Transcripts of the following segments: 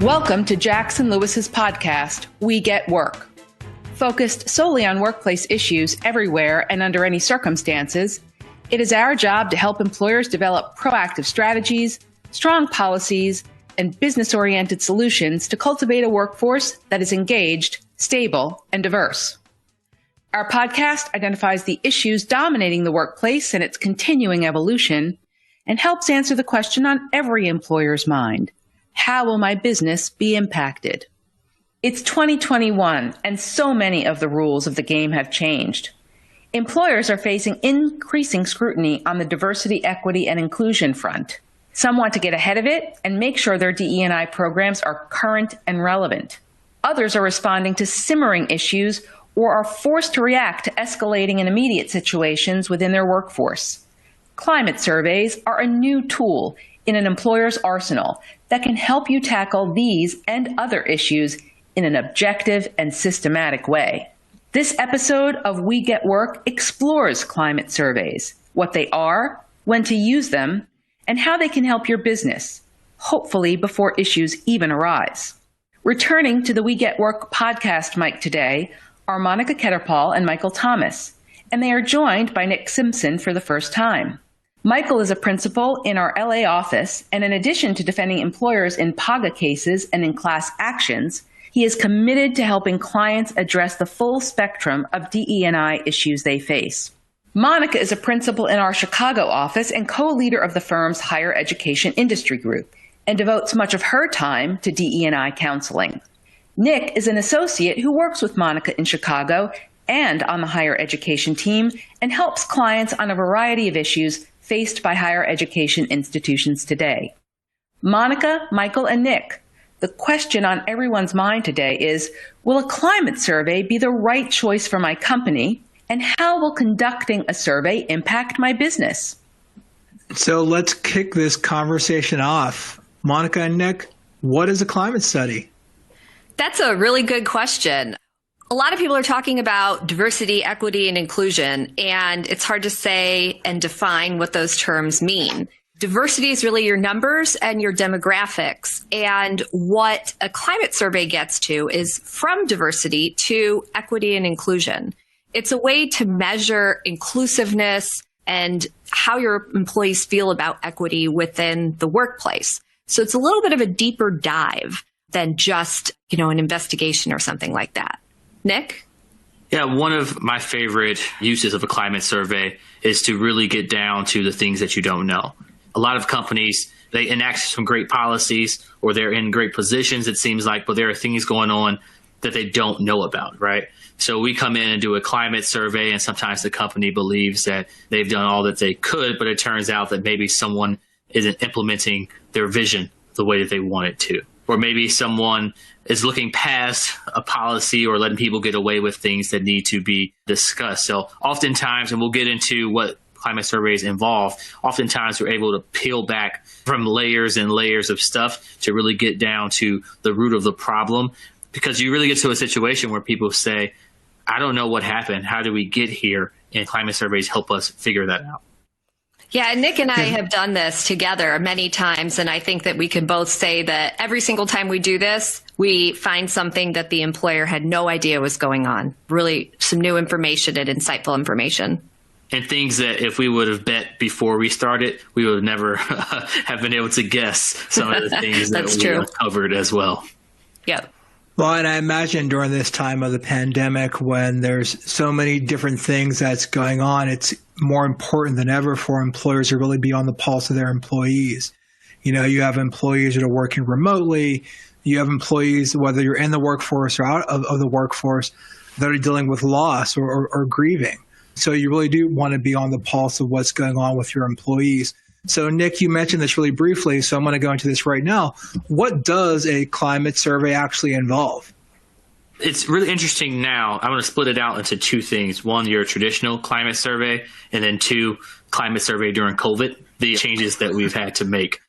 Welcome to Jackson Lewis's podcast, We Get Work. Focused solely on workplace issues everywhere and under any circumstances, it is our job to help employers develop proactive strategies, strong policies, and business-oriented solutions to cultivate a workforce that is engaged, stable, and diverse. Our podcast identifies the issues dominating the workplace and its continuing evolution and helps answer the question on every employer's mind: how will my business be impacted? It's 2021, and so many of the rules of the game have changed. Employers are facing increasing scrutiny on the diversity, equity, and inclusion front. Some want to get ahead of it and make sure their DE&I programs are current and relevant. Others are responding to simmering issues or are forced to react to escalating and immediate situations within their workforce. Climate surveys are a new tool in an employer's arsenal that can help you tackle these and other issues in an objective and systematic way. This episode of We Get Work explores climate surveys, what they are, when to use them, and how they can help your business, hopefully before issues even arise. Returning to the We Get Work podcast mic today are Monica Ketterpaul and Michael Thomas, and they are joined by Nick Simpson for the first time. Michael is a principal in our LA office, and in addition to defending employers in PAGA cases and in class actions, he is committed to helping clients address the full spectrum of DE&I issues they face. Monica is a principal in our Chicago office and co-leader of the firm's higher education industry group, and devotes much of her time to DE&I counseling. Nick is an associate who works with Monica in Chicago and on the higher education team and helps clients on a variety of issues faced by higher education institutions today. Monica, Michael, and Nick, the question on everyone's mind today is, will a climate survey be the right choice for my company? And how will conducting a survey impact my business? So let's kick this conversation off. Monica and Nick, what is a climate study? That's a really good question. A lot of people are talking about diversity, equity, and inclusion, and it's hard to say and define what those terms mean. Diversity is really your numbers and your demographics. And what a climate survey gets to is from diversity to equity and inclusion. It's a way to measure inclusiveness and how your employees feel about equity within the workplace. So it's a little bit of a deeper dive than just, an investigation or something like that. Nick? Yeah, one of my favorite uses of a climate survey is to really get down to the things that you don't know. A lot of companies, they enact some great policies or they're in great positions, it seems like, but there are things going on that they don't know about, right? So we come in and do a climate survey, and sometimes the company believes that they've done all that they could, but it turns out that maybe someone isn't implementing their vision the way that they want it to. Or maybe someone is looking past a policy or letting people get away with things that need to be discussed. So oftentimes, and we'll get into what climate surveys involve, oftentimes we're able to peel back from layers and layers of stuff to really get down to the root of the problem. Because you really get to a situation where people say, I don't know what happened. How did we get here? And climate surveys help us figure that out. Yeah, Nick and I have done this together many times, and I think that we can both say that every single time we do this, we find something that the employer had no idea was going on. Really some new information and insightful information. And things that if we would have bet before we started, we would never have been able to guess some of the things that we have covered as well. Yeah. Well, and I imagine during this time of the pandemic, when there's so many different things that's going on, it's more important than ever for employers to really be on the pulse of their employees. You have employees that are working remotely. You have employees, whether you're in the workforce or out of the workforce, that are dealing with loss or grieving. So you really do want to be on the pulse of what's going on with your employees. So, Nick, you mentioned this really briefly, so I'm going to go into this right now. What does a climate survey actually involve? It's really interesting now. I'm going to split it out into two things. One, your traditional climate survey, and then two, climate survey during COVID, the changes that we've had to make.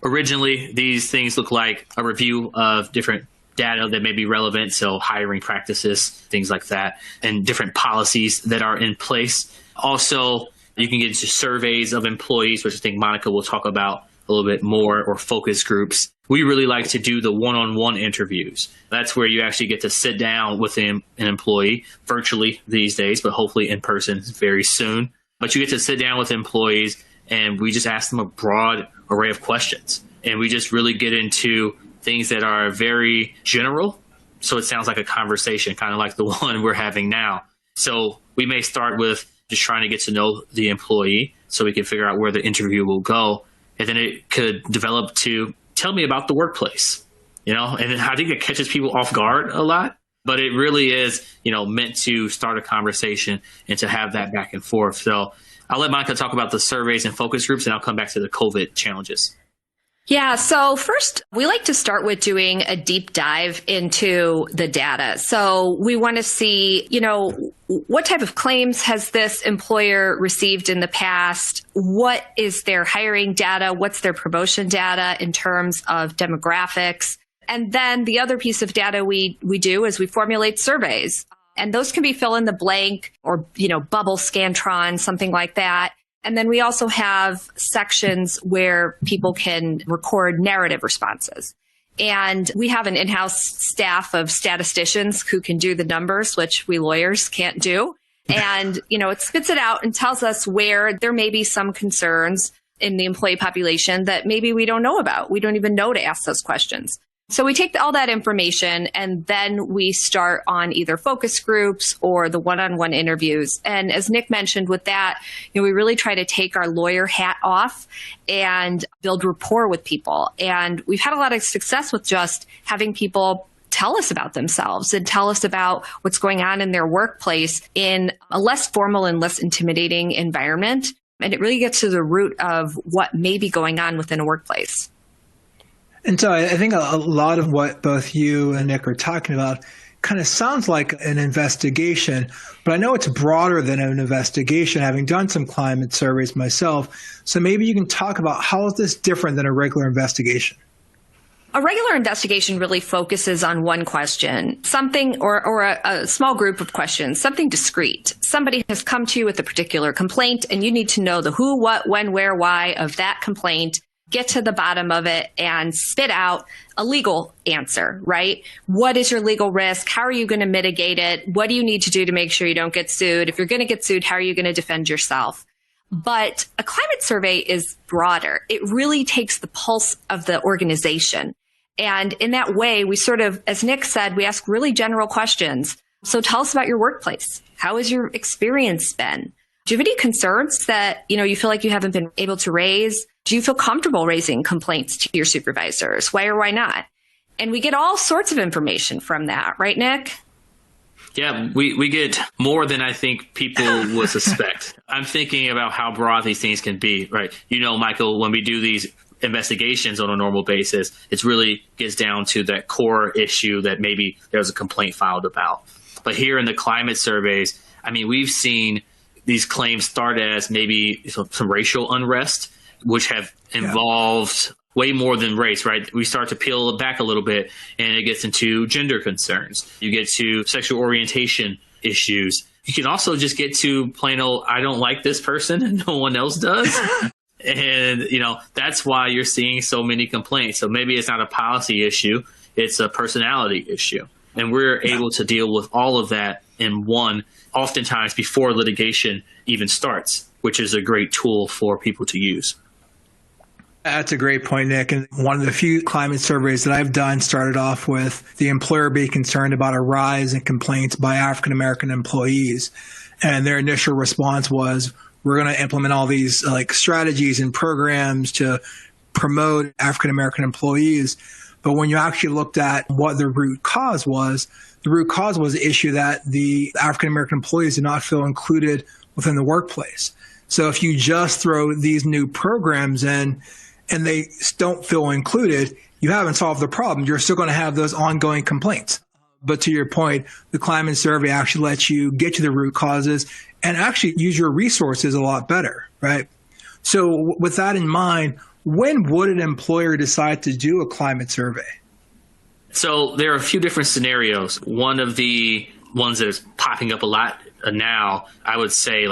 Originally, these things look like a review of different data that may be relevant, so hiring practices, things like that, and different policies that are in place. Also, you can get into surveys of employees, which I think Monica will talk about a little bit more, or focus groups. We really like to do the one-on-one interviews. That's where you actually get to sit down with an employee virtually these days, but hopefully in person very soon. But you get to sit down with employees and we just ask them a broad array of questions. And we just really get into things that are very general. So it sounds like a conversation, kind of like the one we're having now. So we may start with just trying to get to know the employee so we can figure out where the interview will go. And then it could develop to tell me about the workplace, and I think it catches people off guard a lot, but it really is, meant to start a conversation and to have that back and forth. So I'll let Monica talk about the surveys and focus groups, and I'll come back to the COVID challenges. Yeah. So first, we like to start with doing a deep dive into the data. So we want to see, what type of claims has this employer received in the past? What is their hiring data? What's their promotion data in terms of demographics? And then the other piece of data we do is we formulate surveys. And those can be fill in the blank or, bubble Scantron, something like that. And then we also have sections where people can record narrative responses. And we have an in-house staff of statisticians who can do the numbers, which we lawyers can't do. And, it spits it out and tells us where there may be some concerns in the employee population that maybe we don't know about. We don't even know to ask those questions. So we take all that information and then we start on either focus groups or the one-on-one interviews. And as Nick mentioned with that, we really try to take our lawyer hat off and build rapport with people. And we've had a lot of success with just having people tell us about themselves and tell us about what's going on in their workplace in a less formal and less intimidating environment. And it really gets to the root of what may be going on within a workplace. And so I think a lot of what both you and Nick are talking about kind of sounds like an investigation, but I know it's broader than an investigation, having done some climate surveys myself. So maybe you can talk about how is this different than a regular investigation? A regular investigation really focuses on one question, something or a small group of questions, something discrete. Somebody has come to you with a particular complaint and you need to know the who, what, when, where, why of that complaint. Get to the bottom of it and spit out a legal answer, right? What is your legal risk? How are you going to mitigate it? What do you need to do to make sure you don't get sued? If you're going to get sued, how are you going to defend yourself? But a climate survey is broader. It really takes the pulse of the organization. And in that way, we sort of, as Nick said, we ask really general questions. So tell us about your workplace. How has your experience been? Do you have any concerns that, you feel like you haven't been able to raise? Do you feel comfortable raising complaints to your supervisors? Why or why not? And we get all sorts of information from that, right, Nick? Yeah, we get more than I think people would suspect. I'm thinking about how broad these things can be, right? Michael, when we do these investigations on a normal basis, it really gets down to that core issue that maybe there's a complaint filed about. But here in the climate surveys, we've seen these claims start as maybe some racial unrest, which have involved way more than race, right? We start to peel it back a little bit and it gets into gender concerns. You get to sexual orientation issues. You can also just get to plain old, I don't like this person and no one else does. And, that's why you're seeing so many complaints. So maybe it's not a policy issue, it's a personality issue. And we're able to deal with all of that in one, oftentimes before litigation even starts, which is a great tool for people to use. That's a great point, Nick. And one of the few climate surveys that I've done started off with the employer being concerned about a rise in complaints by African-American employees. And their initial response was, we're going to implement all these strategies and programs to promote African-American employees. But when you actually looked at what the root cause was the issue that the African-American employees did not feel included within the workplace. So if you just throw these new programs in and they don't feel included, you haven't solved the problem. You're still going to have those ongoing complaints. But to your point, the climate survey actually lets you get to the root causes and actually use your resources a lot better, right? So with that in mind, when would an employer decide to do a climate survey? So there are a few different scenarios. One of the ones that is popping up a lot now, I would say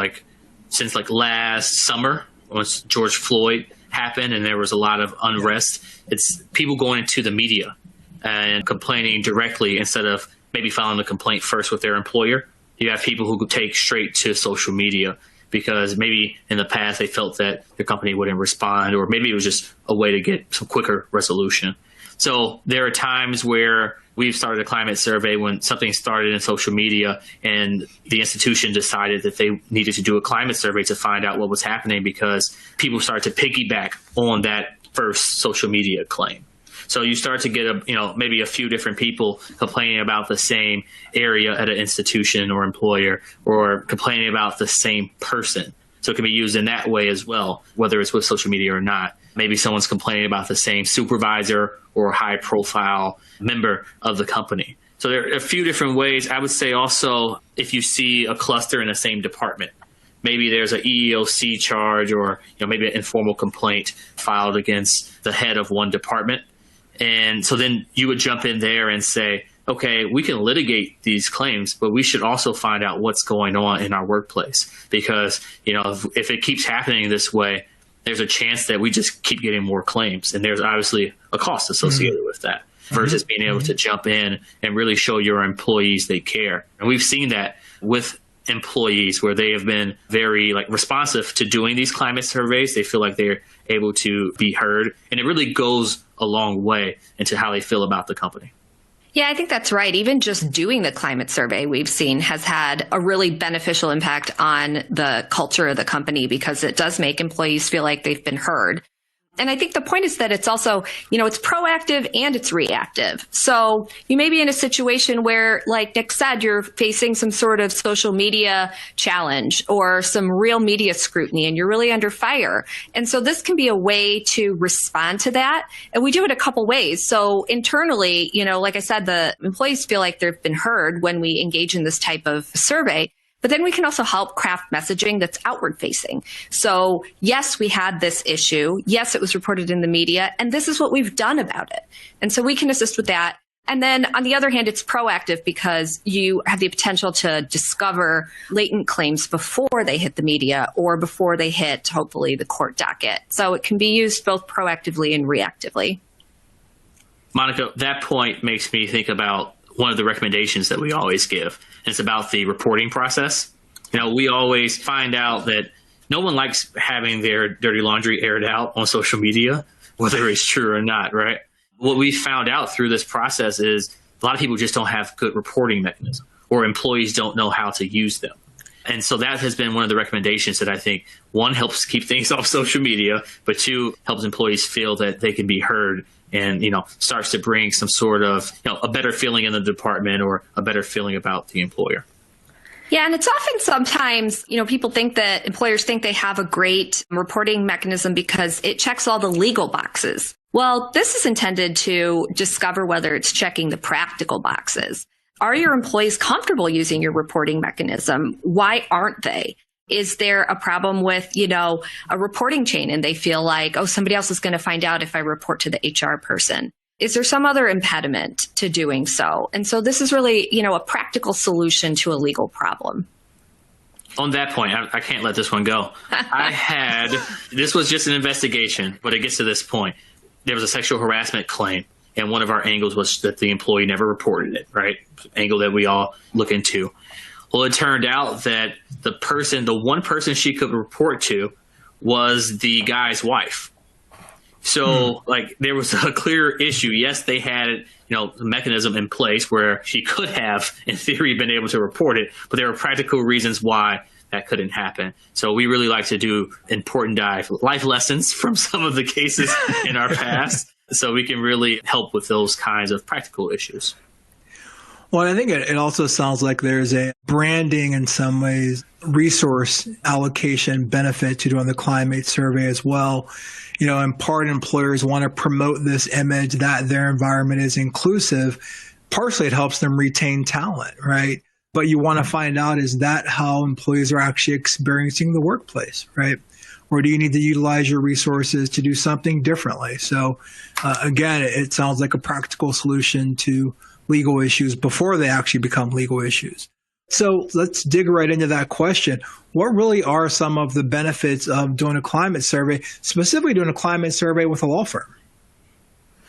since last summer, once George Floyd happened and there was a lot of unrest, it's people going into the media and complaining directly instead of maybe filing the complaint first with their employer. You have people who could take straight to social media because maybe in the past they felt that the company wouldn't respond, or maybe it was just a way to get some quicker resolution. So there are times where we've started a climate survey when something started in social media and the institution decided that they needed to do a climate survey to find out what was happening because people started to piggyback on that first social media claim. So you start to get maybe a few different people complaining about the same area at an institution or employer, or complaining about the same person. So it can be used in that way as well, whether it's with social media or not. Maybe someone's complaining about the same supervisor or high profile member of the company. So there are a few different ways. I would say also, if you see a cluster in the same department, maybe there's an EEOC charge or maybe an informal complaint filed against the head of one department. And so then you would jump in there and say, okay, we can litigate these claims, but we should also find out what's going on in our workplace. Because, if it keeps happening this way, there's a chance that we just keep getting more claims. And there's obviously a cost associated with that versus being able to jump in and really show your employees they care. And we've seen that with employees where they have been very responsive to doing these climate surveys. They feel like they're able to be heard, and it really goes a long way into how they feel about the company. Yeah, I think that's right. Even just doing the climate survey we've seen has had a really beneficial impact on the culture of the company because it does make employees feel like they've been heard. And I think the point is that it's also, it's proactive and it's reactive. So you may be in a situation where, like Nick said, you're facing some sort of social media challenge or some real media scrutiny and you're really under fire. And so this can be a way to respond to that. And we do it a couple ways. So internally, like I said, the employees feel like they've been heard when we engage in this type of survey. But then we can also help craft messaging that's outward facing. So yes, we had this issue. Yes, it was reported in the media, and this is what we've done about it. And so we can assist with that. And then on the other hand, it's proactive because you have the potential to discover latent claims before they hit the media or before they hit, hopefully, the court docket. So it can be used both proactively and reactively. Monica, that point makes me think about one of the recommendations that we always give. And it's about the reporting process. We always find out that no one likes having their dirty laundry aired out on social media, whether it's true or not, right? What we found out through this process is a lot of people just don't have good reporting mechanisms, or employees don't know how to use them. And so that has been one of the recommendations that I think, one, helps keep things off social media, but two, helps employees feel that they can be heard and, starts to bring some sort of, a better feeling in the department or a better feeling about the employer. Yeah, and it's often sometimes, people think that employers think they have a great reporting mechanism because it checks all the legal boxes. Well, this is intended to discover whether it's checking the practical boxes. Are your employees comfortable using your reporting mechanism? Why aren't they? Is there a problem with, a reporting chain and they feel like, oh, somebody else is going to find out if I report to the HR person? Is there some other impediment to doing so? And so this is really, a practical solution to a legal problem. On that point, I can't let this one go. This was just an investigation, but it gets to this point. There was a sexual harassment claim, and one of our angles was that the employee never reported it, right? Angle that we all look into. Well, it turned out that the one person she could report to was the guy's wife. So there was a clear issue. Yes, they had, a mechanism in place where she could have, in theory, been able to report it, but there were practical reasons why that couldn't happen. So we really like to do important life lessons from some of the cases in our past so we can really help with those kinds of practical issues. Well, I think it also sounds like there's a branding, in some ways, resource allocation benefit to doing the climate survey as well. In part, employers want to promote this image that their environment is inclusive. Partially, it helps them retain talent, right? But you want to find out, is that how employees are actually experiencing the workplace, right? Or do you need to utilize your resources to do something differently? So again, it sounds like a practical solution to legal issues before they actually become legal issues. So let's dig right into that question. What really are some of the benefits of doing a climate survey, specifically doing a climate survey with a law firm?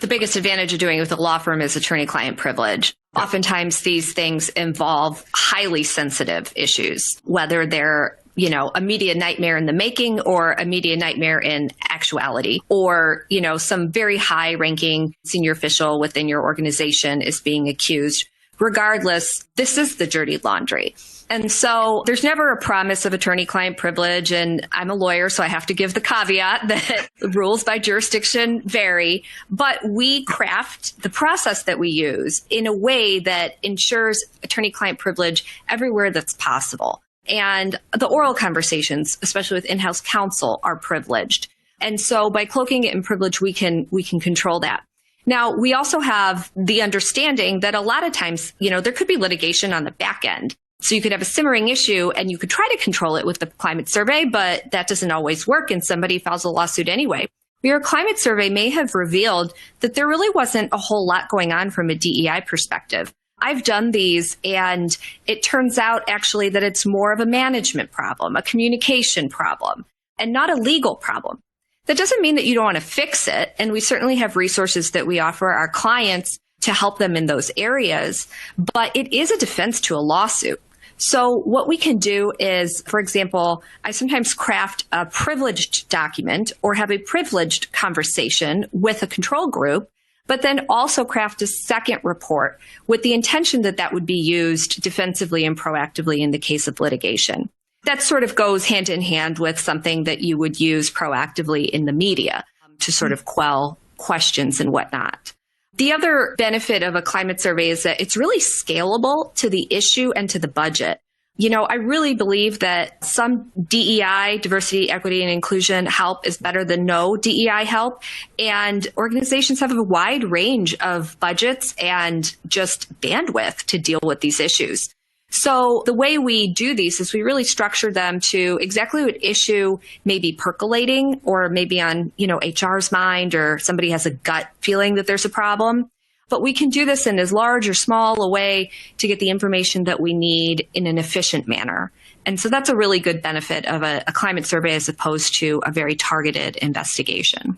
The biggest advantage of doing it with a law firm is attorney-client privilege. Oftentimes, these things involve highly sensitive issues, whether they're a media nightmare in the making or a media nightmare in actuality, or, some very high-ranking senior official within your organization is being accused. Regardless, this is the dirty laundry. And so there's never a promise of attorney-client privilege. And I'm a lawyer, so I have to give the caveat that the rules by jurisdiction vary. But we craft the process that we use in a way that ensures attorney-client privilege everywhere that's possible. And the oral conversations, especially with in-house counsel, are privileged. And so by cloaking it in privilege, we can control that. Now, we also have the understanding that a lot of times, there could be litigation on the back end. So you could have a simmering issue and you could try to control it with the climate survey, but that doesn't always work and somebody files a lawsuit anyway. Your climate survey may have revealed that there really wasn't a whole lot going on from a DEI perspective. I've done these and it turns out actually that it's more of a management problem, a communication problem, and not a legal problem. That doesn't mean that you don't want to fix it. And we certainly have resources that we offer our clients to help them in those areas, but it is a defense to a lawsuit. So what we can do is, for example, I sometimes craft a privileged document or have a privileged conversation with a control group, but then also craft a second report with the intention that that would be used defensively and proactively in the case of litigation. That sort of goes hand in hand with something that you would use proactively in the media to sort of quell questions and whatnot. The other benefit of a climate survey is that it's really scalable to the issue and to the budget. I really believe that some DEI, diversity, equity, and inclusion help is better than no DEI help. And organizations have a wide range of budgets and just bandwidth to deal with these issues. So the way we do these is we really structure them to exactly what issue may be percolating or maybe on, HR's mind, or somebody has a gut feeling that there's a problem. But we can do this in as large or small a way to get the information that we need in an efficient manner. And so that's a really good benefit of a climate survey as opposed to a very targeted investigation.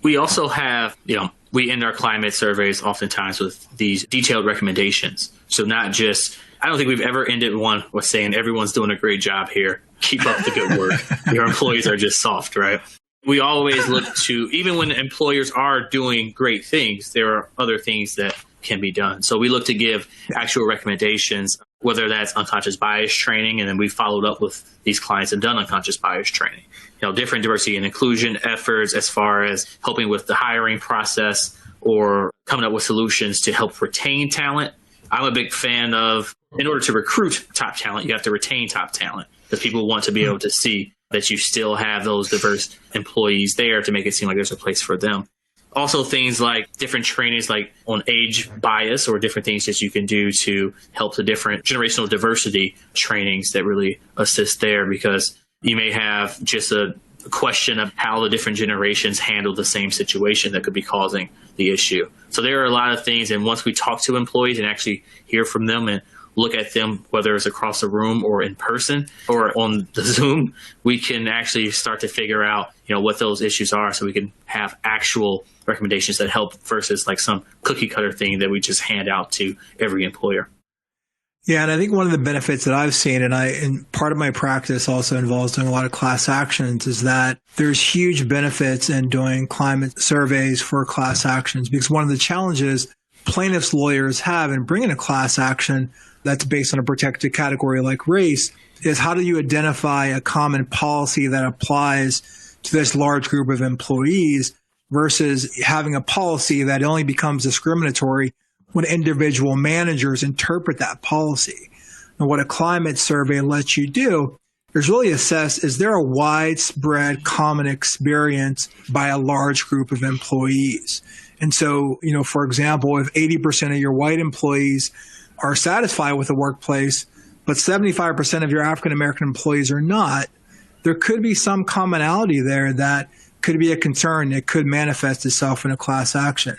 We also have, we end our climate surveys oftentimes with these detailed recommendations. So not just, I don't think we've ever ended one with saying everyone's doing a great job here. Keep up the good work. Your employees are just soft, right? We always look to, even when employers are doing great things, there are other things that can be done. So we look to give actual recommendations, whether that's unconscious bias training, and then we followed up with these clients and done unconscious bias training. Different diversity and inclusion efforts as far as helping with the hiring process or coming up with solutions to help retain talent. I'm a big fan of, in order to recruit top talent, you have to retain top talent, because people want to be able to see that you still have those diverse employees there to make it seem like there's a place for them. Also, things like different trainings, like on age bias, or different things that you can do to help the different generational diversity trainings that really assist there, because you may have just a question of how the different generations handle the same situation that could be causing the issue. So there are a lot of things. And once we talk to employees and actually hear from them and look at them, whether it's across the room or in person or on the Zoom, we can actually start to figure out, what those issues are, so we can have actual recommendations that help versus like some cookie cutter thing that we just hand out to every employer. Yeah, and I think one of the benefits that I've seen, and part of my practice also involves doing a lot of class actions, is that there's huge benefits in doing climate surveys for class actions, because one of the challenges plaintiffs' lawyers have in bringing a class action that's based on a protected category like race is, how do you identify a common policy that applies to this large group of employees versus having a policy that only becomes discriminatory when individual managers interpret that policy. And what a climate survey lets you do is really assess, is there a widespread common experience by a large group of employees? And so, for example, if 80% of your white employees are satisfied with the workplace, but 75% of your African-American employees are not, there could be some commonality there that could be a concern that could manifest itself in a class action.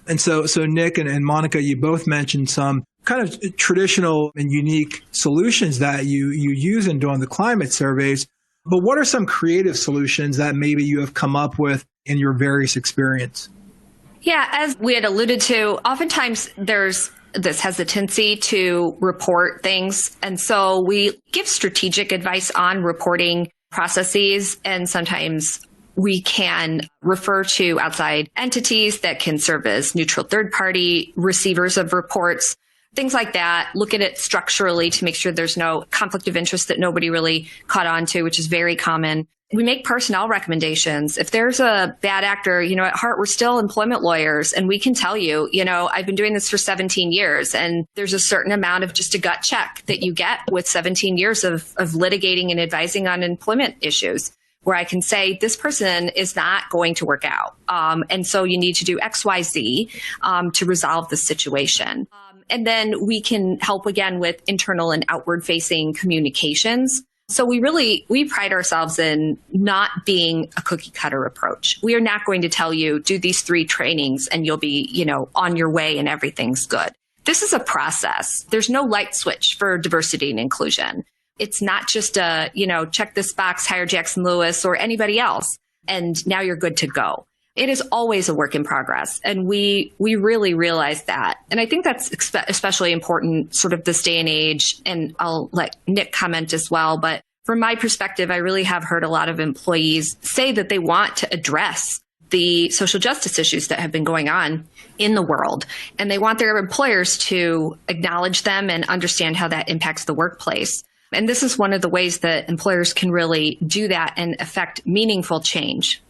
And so Nick and Monica, you both mentioned some kind of traditional and unique solutions that you use in doing the climate surveys. But what are some creative solutions that maybe you have come up with in your various experience? Yeah, as we had alluded to, oftentimes there's this hesitancy to report things. And so we give strategic advice on reporting processes, and sometimes we can refer to outside entities that can serve as neutral third-party receivers of reports, things like that. Look at it structurally to make sure there's no conflict of interest that nobody really caught on to, which is very common. We make personnel recommendations. If there's a bad actor, at heart, we're still employment lawyers, and we can tell you, I've been doing this for 17 years, and there's a certain amount of just a gut check that you get with 17 years of litigating and advising on employment issues, where I can say, this person is not going to work out. And so you need to do X, Y, Z to resolve the situation. And then we can help again with internal and outward facing communications. So we pride ourselves in not being a cookie cutter approach. We are not going to tell you, do these 3 trainings and you'll be, on your way and everything's good. This is a process. There's no light switch for diversity and inclusion. It's not just a, check this box, hire Jackson Lewis or anybody else, and now you're good to go. It is always a work in progress. And we really realize that. And I think that's especially important sort of this day and age. And I'll let Nick comment as well. But from my perspective, I really have heard a lot of employees say that they want to address the social justice issues that have been going on in the world. And they want their employers to acknowledge them and understand how that impacts the workplace. And this is one of the ways that employers can really do that and affect meaningful change.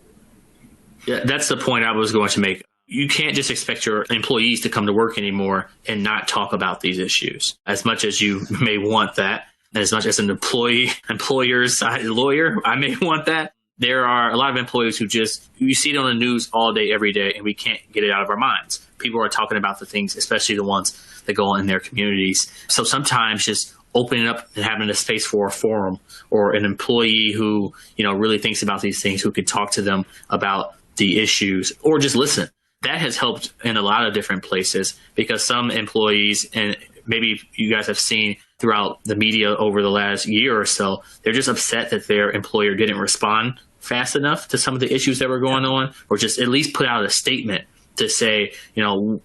Yeah, that's the point I was going to make. You can't just expect your employees to come to work anymore and not talk about these issues. As much as you may want that, and as much as an employer's lawyer, I may want that. There are a lot of employees who you see it on the news all day, every day, and we can't get it out of our minds. People are talking about the things, especially the ones that go on in their communities. So sometimes just opening up and having a space for a forum or an employee who, really thinks about these things, who could talk to them about the issues or just listen. That has helped in a lot of different places, because some employees, and maybe you guys have seen throughout the media over the last year or so, they're just upset that their employer didn't respond fast enough to some of the issues that were going on, or just at least put out a statement to say,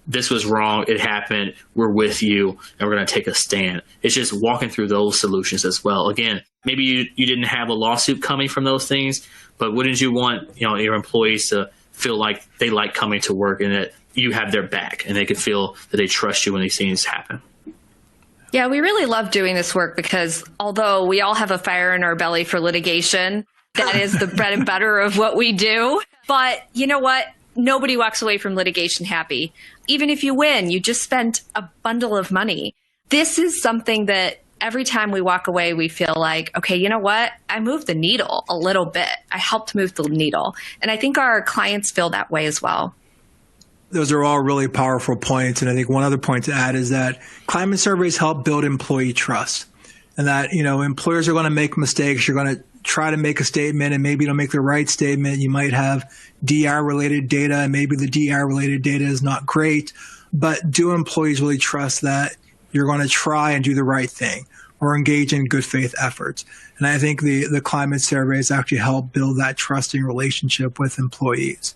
this was wrong, it happened, we're with you, and we're going to take a stand. It's just walking through those solutions as well. Again, maybe you didn't have a lawsuit coming from those things, but wouldn't you want, your employees to feel like they like coming to work and that you have their back and they could feel that they trust you when these things happen? Yeah, we really love doing this work because although we all have a fire in our belly for litigation, that is the bread and butter of what we do. But you know what? Nobody walks away from litigation happy. Even if you win, you just spent a bundle of money. This is something that every time we walk away, we feel like, okay, you know what? I moved the needle a little bit. I helped move the needle. And I think our clients feel that way as well. Those are all really powerful points. And I think one other point to add is that climate surveys help build employee trust. And that, employers are going to make mistakes. You're going to try to make a statement and maybe you don't make the right statement. You might have DEI-related data and maybe the DEI-related data is not great. But do employees really trust that you're going to try and do the right thing or engage in good faith efforts? And I think the climate surveys actually help build that trusting relationship with employees.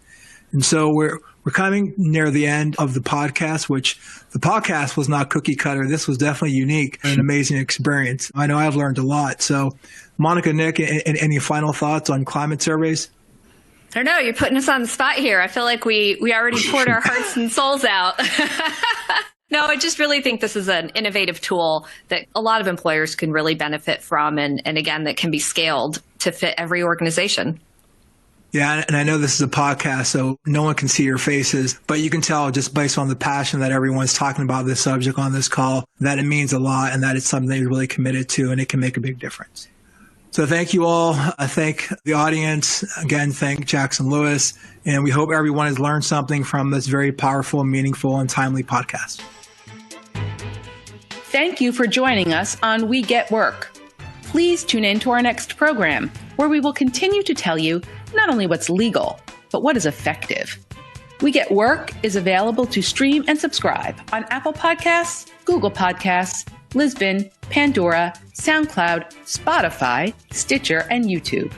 And so we're coming near the end of the podcast, which the podcast was not cookie cutter. This was definitely unique and an amazing experience. I know I've learned a lot. So Monica, Nick, any final thoughts on climate surveys? I don't know. You're putting us on the spot here. I feel like we already poured our hearts and souls out. No, I just really think this is an innovative tool that a lot of employers can really benefit from. And again, that can be scaled to fit every organization. Yeah, and I know this is a podcast, so no one can see your faces, but you can tell just based on the passion that everyone's talking about this subject on this call, that it means a lot and that it's something that you're really committed to and it can make a big difference. So thank you all. I thank the audience. Again, thank Jackson Lewis. And we hope everyone has learned something from this very powerful, meaningful, and timely podcast. Thank you for joining us on We Get Work. Please tune in to our next program, where we will continue to tell you not only what's legal, but what is effective. We Get Work is available to stream and subscribe on Apple Podcasts, Google Podcasts, Lisbon, Pandora, SoundCloud, Spotify, Stitcher, and YouTube.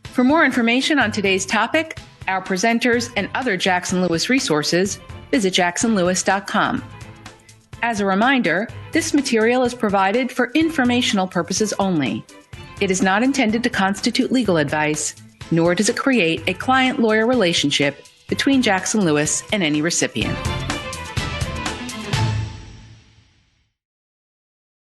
For more information on today's topic, our presenters, and other Jackson Lewis resources, visit jacksonlewis.com. As a reminder, this material is provided for informational purposes only. It is not intended to constitute legal advice, nor does it create a client-lawyer relationship between Jackson Lewis and any recipient.